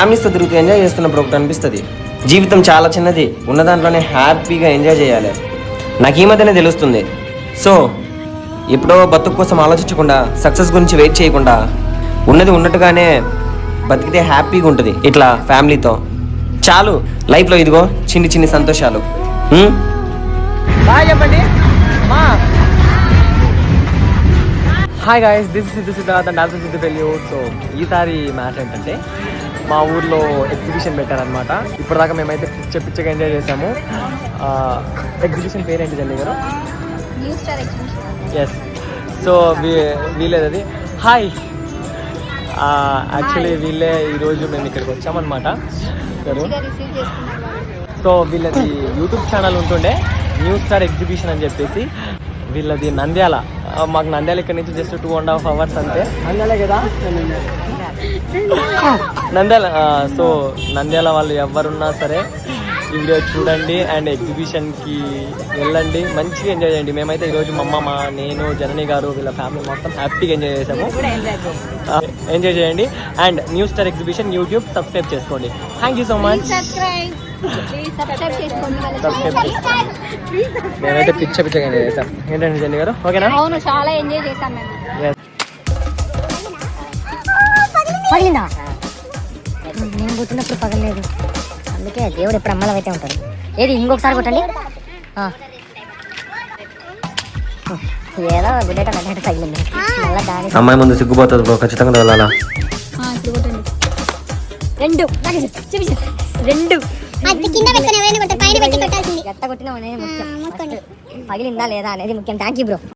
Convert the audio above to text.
ఫ్యామిలీస్తో తిరుగుతూ ఎంజాయ్ చేస్తున్నప్పుడు ఒకటి అనిపిస్తుంది, జీవితం చాలా చిన్నది, ఉన్న దాంట్లోనే హ్యాపీగా ఎంజాయ్ చేయాలి. నాకు ఈ మధ్యనే తెలుస్తుంది. సో ఎప్పుడో బతుకు కోసం ఆలోచించకుండా, సక్సెస్ గురించి వెయిట్ చేయకుండా, ఉన్నది ఉన్నట్టుగానే బతికితే హ్యాపీగా ఉంటుంది ఇట్లా ఫ్యామిలీతో. చాలు లైఫ్లో ఇదిగో చిన్ని చిన్ని సంతోషాలు. బాయ్ చెప్పండి. Hi guys, this is Siddharth and also Siddipalli. So ఈసారి మ్యాచ్ ఏంటంటే మా ఊర్లో ఎగ్జిబిషన్ పెట్టారనమాట. ఇప్పటిదాకా మేమైతే పిచ్చగా ఎంజాయ్ చేసాము. ఎగ్జిబిషన్ పేరేంటి జల్లి గారు? ఎస్. సో వీళ్ళేది. హాయ్, యాక్చువల్లీ వీళ్ళే ఈరోజు మేము ఇక్కడికి వచ్చామన్నమాట. సో వీళ్ళది యూట్యూబ్ ఛానల్ ఉంటుండే, న్యూ స్టార్ ఎగ్జిబిషన్ అని చెప్పేసి. వీళ్ళది నంద్యాల. మాకు నంద్యాల ఇక్కడ నుంచి జస్ట్ 2.5 hours అంతే. నంద్యాలే కదా, నంద్యాల. సో నంద్యాల వాళ్ళు ఎవరున్నా సరే ఈ వీడియో చూడండి అండ్ ఎగ్జిబిషన్కి వెళ్ళండి, మంచిగా ఎంజాయ్ చేయండి. మేమైతే ఈరోజు మా అమ్మ, నేను, జనని గారు, వీళ్ళ ఫ్యామిలీ మొత్తం హ్యాపీగా ఎంజాయ్ చేసాము. ఎంజాయ్ చేయండి and new star exhibition YouTube subscribe చేసుకోండి. Thank you so much. మేమైతే పిచ్చగా ఎంజాయ్ చేసాం. ఏంటండి జెన్నీ గారు, ఓకేనా? అవును, చాలా ఎంజాయ్ చేసాం మేము. నేను పుట్టినప్పుడు పగలేదు, అందుకే దేవుడు ఎప్పుడు అమ్మలో అయితే ఉంటాడు. ఏది ఇంకొకసారి కొట్టండి. ఏదో గుడ్డట నన్నట్టు తగిలింది. అమ్మాయి ముందు సిగ్గుపోతుంది బ్రో, ఖచ్చితంగా వెళ్ళాలా? రెండు ఎట్ట కొట్టినా అనేది ముఖ్యం, పగిలిందా లేదా అనేది ముఖ్యం. Thank you bro.